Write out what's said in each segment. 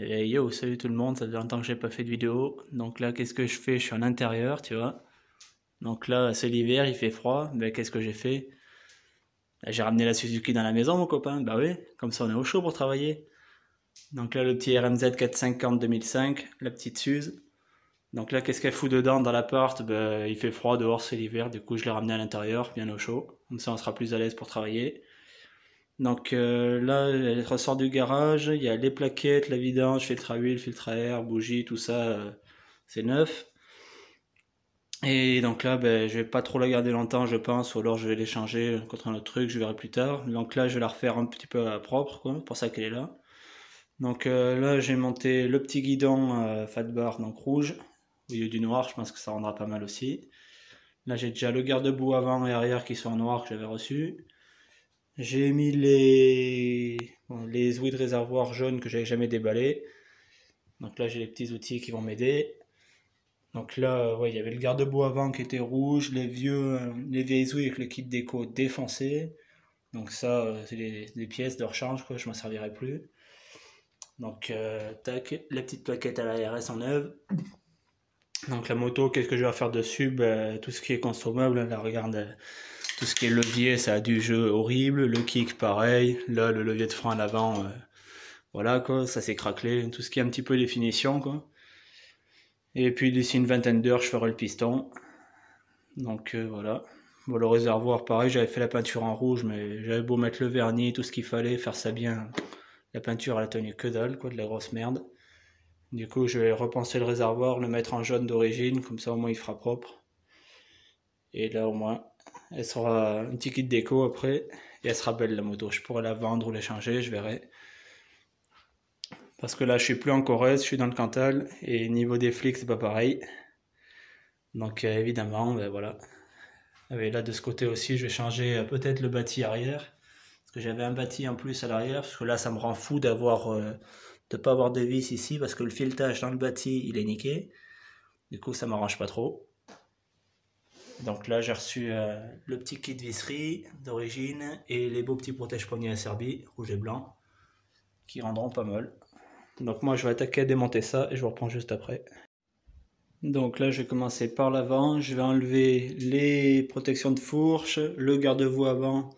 Et yo, salut tout le monde, ça fait longtemps que j'ai pas fait de vidéo. Donc là, qu'est-ce que je fais? Je suis en intérieur, tu vois. Donc là, c'est l'hiver, il fait froid. Ben, qu'est-ce que j'ai fait? J'ai ramené la Suzuki dans la maison, mon copain. Bah oui, comme ça on est au chaud pour travailler. Donc là, le petit RMZ 450 2005, la petite Suze. Donc là, qu'est-ce qu'elle fout dedans dans l'appart? Ben, il fait froid dehors, c'est l'hiver. Du coup, je l'ai ramené à l'intérieur, bien au chaud. Comme ça, on sera plus à l'aise pour travailler. Donc là, elle ressort du garage, il y a les plaquettes, la vidange, filtre à huile, filtre à air, bougie, tout ça, c'est neuf. Et donc là, ben, je vais pas trop la garder longtemps, je pense, ou alors je vais l'échanger contre un autre truc, je verrai plus tard. Donc là, je vais la refaire un petit peu à propre, quoi, pour ça qu'elle est là. Donc là, j'ai monté le petit guidon fat bar, donc rouge, au lieu du noir, je pense que ça rendra pas mal aussi. Là, j'ai déjà le garde-boue avant et arrière qui sont en noir que j'avais reçu. J'ai mis les ouïes de réservoir jaunes que j'avais jamais déballées. Donc là, j'ai les petits outils qui vont m'aider. Donc là, ouais, il y avait le garde-boue avant qui était rouge, les vieilles ouïes avec le kit déco défoncé. Donc ça, c'est des pièces de rechange, quoi, je m'en servirai plus. Donc, tac, les petites plaquettes à l'arrière, elles sont neuves. Donc la moto, qu'est-ce que je vais faire dessus? Ben, tout ce qui est consommable, là, regarde, tout ce qui est levier, ça a du jeu horrible. Le kick, pareil. Là, le levier de frein à l'avant, voilà quoi, ça s'est craquelé. Tout ce qui est un petit peu définition, quoi. Et puis d'ici une vingtaine d'heures, je ferai le piston. Donc voilà. Bon, le réservoir, pareil, j'avais fait la peinture en rouge, mais j'avais beau mettre le vernis, tout ce qu'il fallait, faire ça bien. La peinture, elle a tenu que dalle, quoi, de la grosse merde. Du coup, je vais repenser le réservoir, le mettre en jaune d'origine, comme ça au moins il fera propre. Et là au moins, elle sera un petit kit déco après, et elle sera belle la moto. Je pourrais la vendre ou l'échanger, je verrai. Parce que là, je suis plus en Corrèze, je suis dans le Cantal, et niveau des flics, c'est pas pareil. Donc évidemment, ben voilà. Et là, de ce côté aussi, je vais changer peut-être le bâti arrière. Parce que j'avais un bâti en plus à l'arrière, parce que là, ça me rend fou de pas avoir de vis ici, parce que le filetage dans le bâti, il est niqué. Du coup, ça m'arrange pas trop. Donc là, j'ai reçu le petit kit visserie d'origine et les beaux petits protège-poignets à Serbie, rouge et blanc, qui rendront pas mal. Donc moi, je vais attaquer à démonter ça et je vous reprends juste après. Donc là, je vais commencer par l'avant. Je vais enlever les protections de fourche, le garde-boue avant.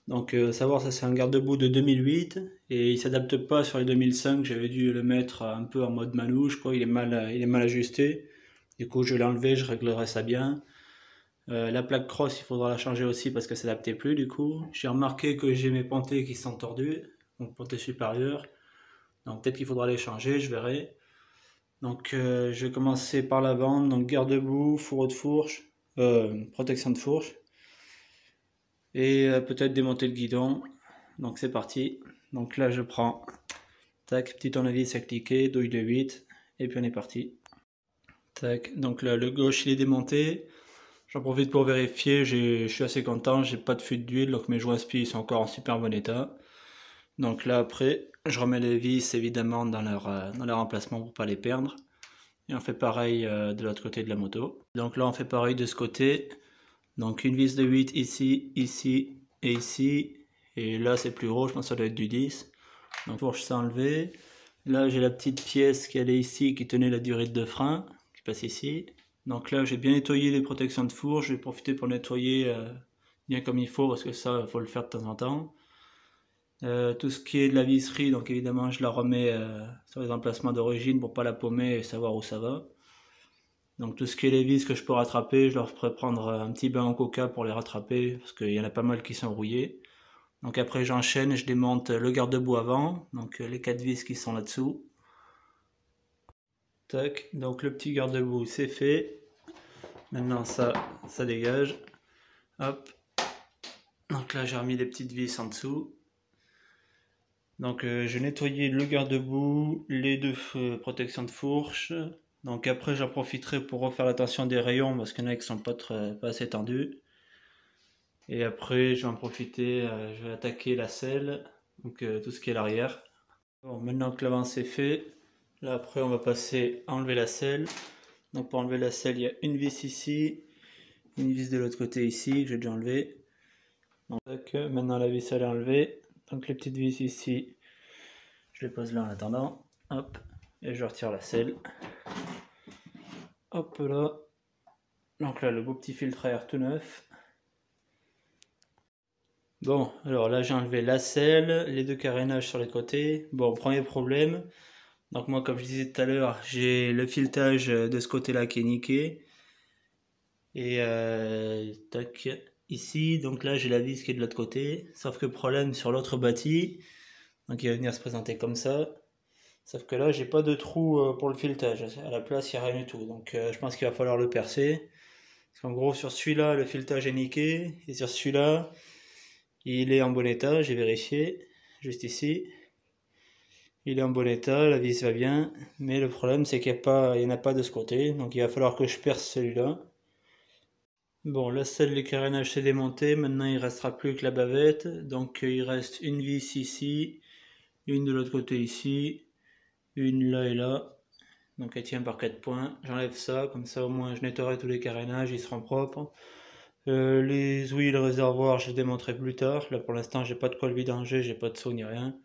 Donc savoir, ça c'est un garde-boue de 2008 et il s'adapte pas sur les 2005. J'avais dû le mettre un peu en mode manouche, quoi. Il est mal ajusté. Du coup, je vais l'enlever, je réglerai ça bien. La plaque cross, il faudra la changer aussi parce que ça s'adaptait plus du coup. J'ai remarqué que j'ai mes pontées qui sont tordues, donc pontées supérieures. Donc peut-être qu'il faudra les changer, je verrai. Donc je vais commencer par l'avant, donc garde-boue, fourreau de fourche, protection de fourche. Et peut-être démonter le guidon. Donc c'est parti. Donc là je prends, tac, petit tournevis à cliquer, douille de 8, et puis on est parti. Tac, donc là le gauche il est démonté. J'en profite pour vérifier, je suis assez content, j'ai pas de fuite d'huile, donc mes joints spi sont encore en super bon état. Donc là après, je remets les vis évidemment dans leur emplacement pour pas les perdre. Et on fait pareil de l'autre côté de la moto. Donc là on fait pareil de ce côté. Donc une vis de 8 ici, ici et ici. Et là c'est plus gros, je pense que ça doit être du 10. Donc fourche c'est enlevé. Là j'ai la petite pièce qui allait ici qui tenait la durite de frein, qui passe ici. Donc là j'ai bien nettoyé les protections de fourche, je vais profiter pour nettoyer bien comme il faut parce que ça il faut le faire de temps en temps. Tout ce qui est de la visserie, donc évidemment je la remets sur les emplacements d'origine pour pas la paumer et savoir où ça va. Donc tout ce qui est les vis que je peux rattraper, je leur ferai prendre un petit bain en coca pour les rattraper parce qu'il y en a pas mal qui sont rouillés. Donc après j'enchaîne et je démonte le garde-boue avant, donc les 4 vis qui sont là-dessous. Tac, donc le petit garde-boue c'est fait. Maintenant ça dégage. Hop. Donc là j'ai remis les petites vis en dessous. Donc j'ai nettoyé le garde-boue, les deux protections de fourche. Donc après j'en profiterai pour refaire attention des rayons parce qu'il y en a qui sont pas assez tendus. Et après je vais en profiter, je vais attaquer la selle, donc tout ce qui est l'arrière. Bon, maintenant que l'avant c'est fait, là après on va passer à enlever la selle. Donc pour enlever la selle il y a une vis ici, une vis de l'autre côté ici que j'ai déjà enlevé. Donc maintenant la vis elle est enlevée, donc les petites vis ici je les pose là en attendant. hop, et je retire la selle. Hop là. Donc là, le beau petit filtre à air tout neuf. Bon, alors là, j'ai enlevé la selle, les deux carénages sur les côtés. Bon, premier problème. Donc moi, comme je disais tout à l'heure, j'ai le filetage de ce côté-là qui est niqué. Et tac, ici, donc là, j'ai la vis qui est de l'autre côté. Sauf que problème sur l'autre bâti. Donc il va venir se présenter comme ça. Sauf que là, j'ai pas de trou pour le filetage. À la place, il n'y a rien du tout. Donc je pense qu'il va falloir le percer. Parce qu'en gros, sur celui-là, le filetage est niqué. Et sur celui-là, il est en bon état. J'ai vérifié. Juste ici. Il est en bon état, la vis va bien. Mais le problème, c'est qu'il n'y en a pas de ce côté. Donc il va falloir que je perce celui-là. Bon, la selle de carénage s'est démontée. Maintenant, il ne restera plus que la bavette. Donc il reste une vis ici. Une de l'autre côté ici. Une là et là. Donc elle tient par 4 points. J'enlève ça, comme ça au moins je nettoierai tous les carénages, ils seront propres. Les ouïes, le réservoir, je les démonterai plus tard. Là pour l'instant j'ai pas de quoi le vidanger, j'ai pas de seau ni rien.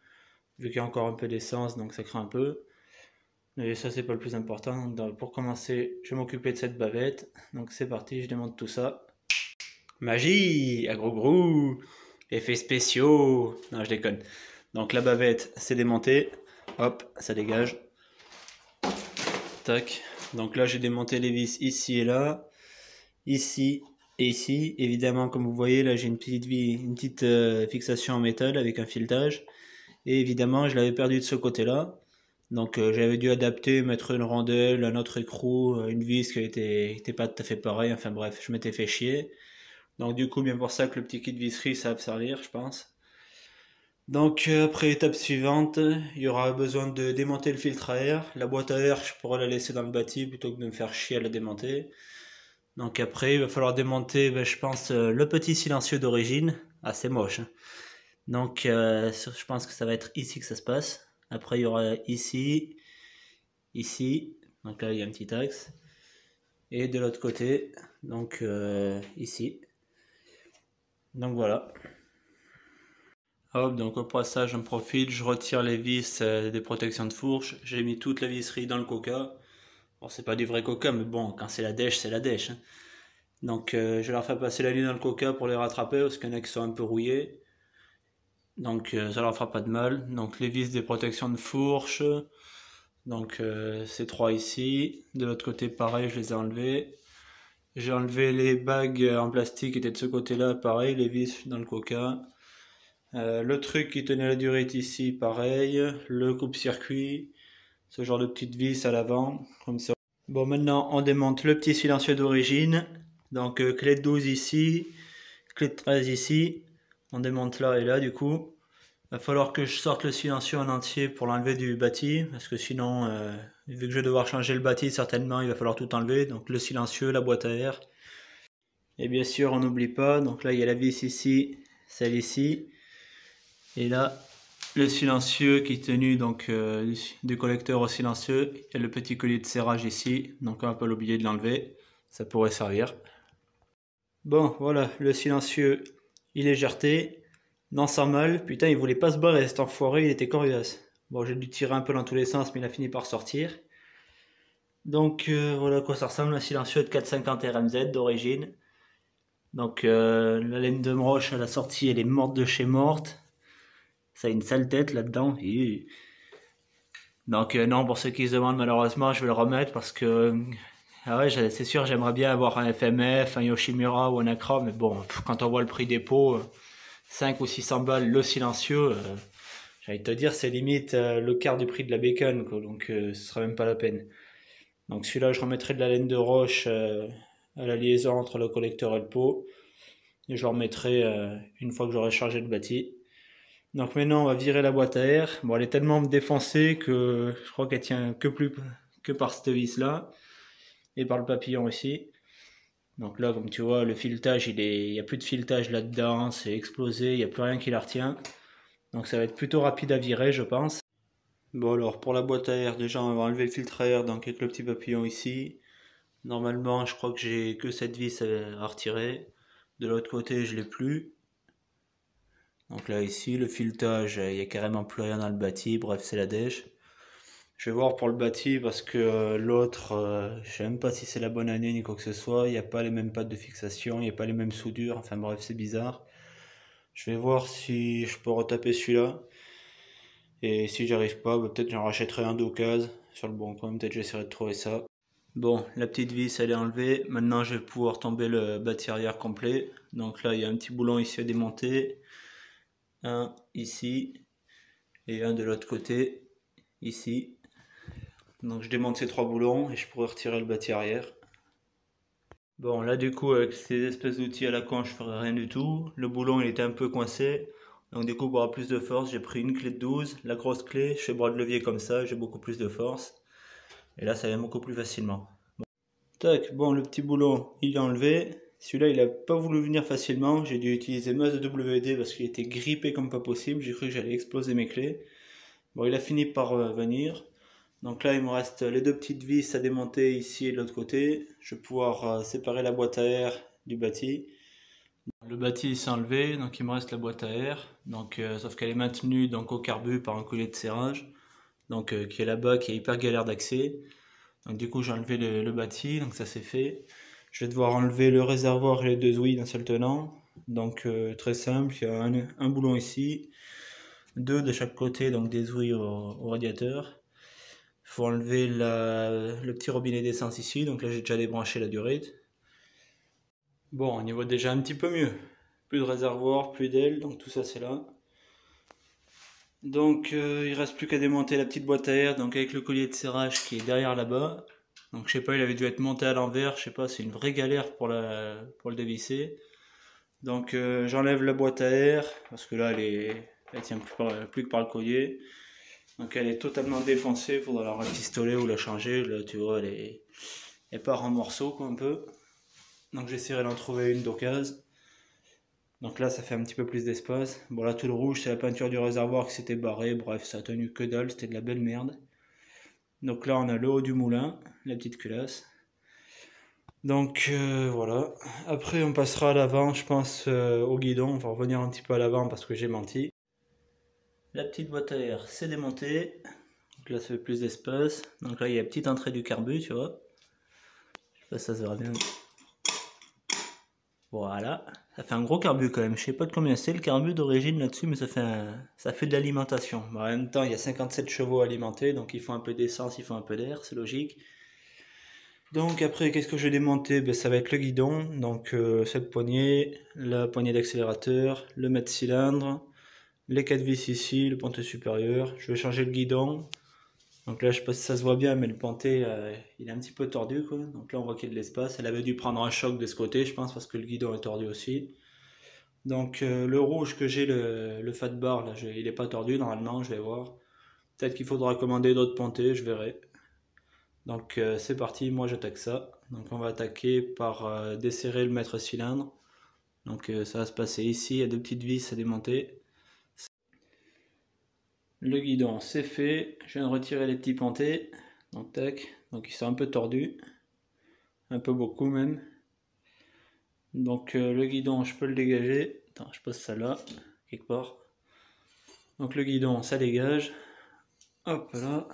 Vu qu'il y a encore un peu d'essence, donc ça craint un peu. Mais ça c'est pas le plus important. Donc, pour commencer, je vais m'occuper de cette bavette. Donc c'est parti, je démonte tout ça. Magie, à gros gros, effets spéciaux. Non je déconne. Donc la bavette c'est démonté. Hop, ça dégage. Tac. Donc là, j'ai démonté les vis ici et là, ici et ici. Évidemment, comme vous voyez, là, j'ai une petite fixation en métal avec un filetage. Et évidemment, je l'avais perdu de ce côté-là. Donc j'avais dû adapter, mettre une rondelle, un autre écrou, une vis qui était pas tout à fait pareil. Enfin bref, je m'étais fait chier. Donc du coup, bien pour ça que le petit kit visserie, ça va me servir, je pense. Donc après étape suivante, il y aura besoin de démonter le filtre à air. La boîte à air, je pourrais la laisser dans le bâti plutôt que de me faire chier à la démonter. Donc après, il va falloir démonter, je pense, le petit silencieux d'origine. Ah, c'est moche, hein. Donc je pense que ça va être ici que ça se passe. Après, il y aura ici, ici. Donc là, il y a un petit axe. Et de l'autre côté, donc ici. Donc voilà. Hop, donc au passage, j'en profite, je retire les vis des protections de fourche. J'ai mis toute la visserie dans le coca. Bon, c'est pas du vrai coca, mais bon, quand c'est la dèche, c'est la dèche, hein. Donc je leur fais passer la ligne dans le coca pour les rattraper, parce qu'il y en a qui sont un peu rouillés. Donc ça leur fera pas de mal. Donc les vis des protections de fourche. Donc ces trois ici. De l'autre côté, pareil, je les ai enlevés. J'ai enlevé les bagues en plastique qui étaient de ce côté-là, pareil, les vis dans le coca. Le truc qui tenait la durite ici, pareil. Le coupe-circuit, ce genre de petite vis à l'avant, comme ça. Bon, maintenant on démonte le petit silencieux d'origine. Donc clé de 12 ici, clé de 13 ici. On démonte là et là du coup. Il va falloir que je sorte le silencieux en entier pour l'enlever du bâti, parce que sinon, vu que je vais devoir changer le bâti, certainement il va falloir tout enlever. Donc le silencieux, la boîte à air. Et bien sûr, on n'oublie pas, donc là il y a la vis ici, celle ici. Et là, le silencieux qui est tenu donc du collecteur au silencieux et le petit collier de serrage ici. Donc on va pas l'oublier de l'enlever, ça pourrait servir. Bon, voilà, le silencieux, il est jeté. Non sans mal, putain, il voulait pas se barrer, cet enfoiré, il était coriace. Bon, j'ai dû tirer un peu dans tous les sens, mais il a fini par sortir. Donc voilà à quoi ça ressemble, un silencieux de 450 RMZ d'origine. Donc la laine de broche à la sortie, elle est morte de chez morte. Ça a une sale tête là-dedans. Donc non, pour ceux qui se demandent, malheureusement, je vais le remettre parce que ah ouais, c'est sûr, j'aimerais bien avoir un FMF, un Yoshimura ou un Acra, mais bon, quand on voit le prix des pots, 5 ou 600 balles le silencieux, j'allais te dire, c'est limite le quart du prix de la bacon, quoi, donc ce sera même pas la peine. Donc celui-là, je remettrai de la laine de roche à la liaison entre le collecteur et le pot, et je le remettrai une fois que j'aurai chargé le bâti. Donc maintenant, on va virer la boîte à air. Bon, elle est tellement défoncée que je crois qu'elle tient que par cette vis-là et par le papillon ici. Donc là, comme tu vois, le filetage, il n'y a plus de filetage là-dedans, c'est explosé, il n'y a plus rien qui la retient. Donc ça va être plutôt rapide à virer, je pense. Bon alors, pour la boîte à air, déjà on va enlever le filtre à air, donc avec le petit papillon ici. Normalement, je crois que j'ai que cette vis à retirer. De l'autre côté, je l'ai plus. Donc là, ici, le filetage, il n'y a carrément plus rien dans le bâti, bref, c'est la dèche. Je vais voir pour le bâti parce que l'autre, je sais même pas si c'est la bonne année ni quoi que ce soit. Il n'y a pas les mêmes pattes de fixation, il n'y a pas les mêmes soudures. Enfin bref, c'est bizarre. Je vais voir si je peux retaper celui-là. Et si j'arrive pas, bah, peut-être j'en rachèterai un d'occasion sur le bon coin. Peut-être j'essaierai de trouver ça. Bon, la petite vis elle est enlevée. Maintenant je vais pouvoir tomber le bâti arrière complet. Donc là il y a un petit boulon ici à démonter. Un ici. Et un de l'autre côté. Ici. Donc je démonte ces 3 boulons et je pourrais retirer le bâti arrière. Bon là du coup avec ces espèces d'outils à la con je ferai rien du tout. Le boulon il était un peu coincé. Donc du coup pour avoir plus de force j'ai pris une clé de 12, la grosse clé, je fais bras de levier comme ça, j'ai beaucoup plus de force. Et là ça vient beaucoup plus facilement. Bon. Tac, bon le petit boulon il est enlevé. Celui-là il a pas voulu venir facilement. J'ai dû utiliser masse de WD parce qu'il était grippé comme pas possible. J'ai cru que j'allais exploser mes clés. Bon il a fini par venir. Donc là, il me reste les 2 petites vis à démonter ici et de l'autre côté. Je vais pouvoir séparer la boîte à air du bâti. Le bâti s'est enlevé, donc il me reste la boîte à air. Donc, sauf qu'elle est maintenue donc, au carbu par un collier de serrage. Donc, qui est là-bas, qui est hyper galère d'accès. Donc du coup, j'ai enlevé le bâti, donc ça c'est fait. Je vais devoir enlever le réservoir et les 2 ouïes d'un seul tenant. Donc très simple, il y a un boulon ici, 2 de chaque côté, donc des ouïes au radiateur. Il faut enlever le petit robinet d'essence ici, donc là j'ai déjà débranché la durite. Bon, on y voit déjà un petit peu mieux. Plus de réservoir, plus d'aile, donc tout ça c'est là. Donc il reste plus qu'à démonter la petite boîte à air, donc avec le collier de serrage qui est derrière là-bas. Donc je sais pas, il avait dû être monté à l'envers, je sais pas, c'est une vraie galère pour le dévisser. Donc j'enlève la boîte à air, parce que là elle tient plus que par le collier. Donc elle est totalement défoncée, il faudra la rafistoler ou la changer. Là tu vois, elle part en morceaux quoi, un peu. Donc j'essaierai d'en trouver une d'occasion. Donc là ça fait un petit peu plus d'espace. Bon là tout le rouge c'est la peinture du réservoir qui s'était barrée. Bref, ça a tenu que dalle, c'était de la belle merde. Donc là on a le haut du moulin, la petite culasse. Donc voilà. Après on passera à l'avant, je pense au guidon. On va revenir un petit peu à l'avant parce que j'ai menti. La petite boîte à air c'est démonté. Donc là ça fait plus d'espace. Donc là il y a la petite entrée du carbu, tu vois. Je sais pas si ça se verra bien. Voilà, ça fait un gros carbu quand même. Je sais pas de combien c'est le carbu d'origine là-dessus, mais ça fait de l'alimentation. En même temps, il y a 57 chevaux alimentés, donc il faut un peu d'essence, il faut un peu d'air, c'est logique. Donc après, qu'est-ce que je vais démonter? Ben, ça va être le guidon, donc cette poignée, la poignée d'accélérateur, le mètre-cylindre, les 4 vis ici, le pontet supérieur. Je vais changer le guidon. Donc là, je sais pas si ça se voit bien, mais le pontet, il est un petit peu tordu, quoi. Donc là, on voit qu'il y a de l'espace. Elle avait dû prendre un choc de ce côté, je pense, parce que le guidon est tordu aussi. Donc le rouge que j'ai, le fat bar, là, il n'est pas tordu, normalement, je vais voir. Peut-être qu'il faudra commander d'autres pontets, je verrai. Donc c'est parti, moi j'attaque ça. Donc on va attaquer par desserrer le mètre cylindre. Donc ça va se passer ici, il y a 2 petites vis à démonter. Le guidon c'est fait, je viens de retirer les petits pontés. Donc tac, donc ils sont un peu tordus. Un peu beaucoup même. Donc le guidon je peux le dégager. Attends, je pose ça là, quelque part. Donc le guidon ça dégage. Hop là.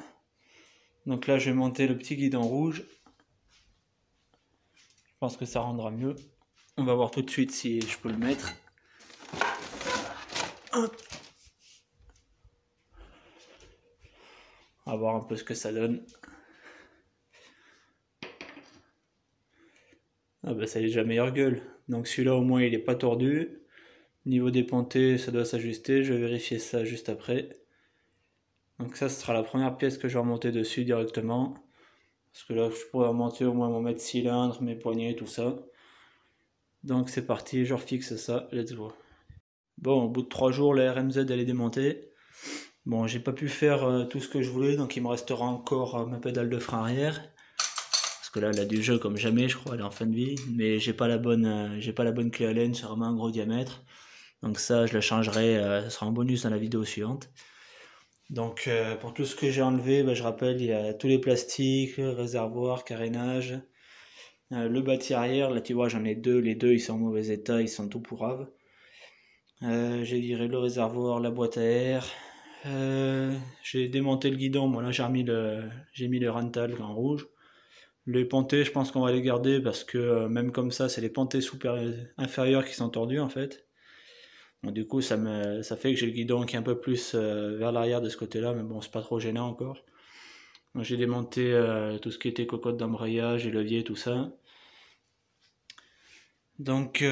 Donc là je vais monter le petit guidon rouge. Je pense que ça rendra mieux. On va voir tout de suite si je peux le mettre. Hop. On va voir un peu ce que ça donne. Ah bah ça a déjà meilleure gueule. Donc celui-là au moins il n'est pas tordu. Niveau des pontés ça doit s'ajuster. Je vais vérifier ça juste après. Donc ça ce sera la première pièce que je vais remonter dessus directement. Parce que là je pourrais remonter au moins mon mètre cylindre, mes poignées, tout ça. Donc c'est parti, je refixe ça, let's go. Bon, au bout de 3 jours la RMZ elle est démontée. Bon, j'ai pas pu faire tout ce que je voulais, donc il me restera encore ma pédale de frein arrière. Parce que là, elle a du jeu comme jamais, je crois, elle est en fin de vie. Mais j'ai pas la bonne clé Allen, c'est vraiment un gros diamètre. Donc ça, je la changerai, ça sera en bonus dans la vidéo suivante. Donc pour tout ce que j'ai enlevé, bah, je rappelle, il y a tous les plastiques, réservoir, carénage, le bâti arrière. Là, tu vois, j'en ai 2, les 2 ils sont en mauvais état, ils sont tout pourraves. J'ai viré le réservoir, la boîte à air, J'ai démonté le guidon, bon là j'ai mis le rental en rouge. Les pontées, je pense qu'on va les garder parce que même comme ça, c'est les pontées inférieures qui sont tordues en fait. Bon, du coup, ça fait que j'ai le guidon qui est un peu plus vers l'arrière de ce côté-là, mais bon, c'est pas trop gênant encore. Donc, j'ai démonté tout ce qui était cocotte d'embrayage et levier, tout ça. Donc,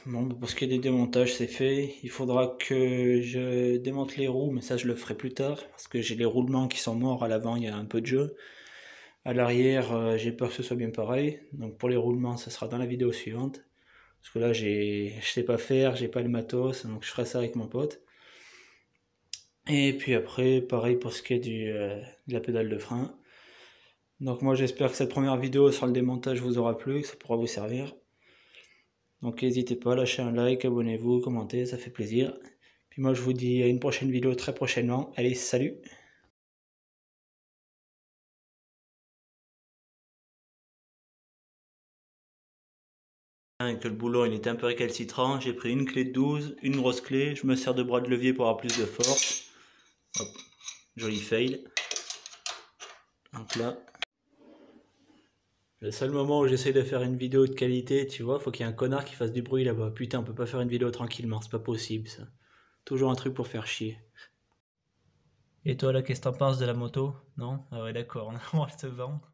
bon, pour ce qui est des démontages, c'est fait. Il faudra que je démonte les roues, mais ça, je le ferai plus tard parce que j'ai les roulements qui sont morts. À l'avant, il y a un peu de jeu. À l'arrière, j'ai peur que ce soit bien pareil. Donc, pour les roulements, ça sera dans la vidéo suivante. Parce que là, je sais pas faire, j'ai pas le matos, donc je ferai ça avec mon pote. Et puis après, pareil pour ce qui est de la pédale de frein. Donc moi, j'espère que cette première vidéo sur le démontage vous aura plu, que ça pourra vous servir. Donc n'hésitez pas à lâcher un like, abonnez-vous, commentez, ça fait plaisir. Puis moi, je vous dis à une prochaine vidéo très prochainement. Allez, salut! Que le boulon il était un peu récalcitrant, j'ai pris une clé de 12, une grosse clé, je me sers de bras de levier pour avoir plus de force. Hop, joli fail. Donc là, le seul moment où j'essaie de faire une vidéo de qualité, tu vois, faut qu'il y ait un connard qui fasse du bruit là-bas. Putain, on peut pas faire une vidéo tranquillement, c'est pas possible ça. Toujours un truc pour faire chier. Et toi là, qu'est-ce que t'en penses de la moto? Non? Ah ouais, d'accord, on va te vendre.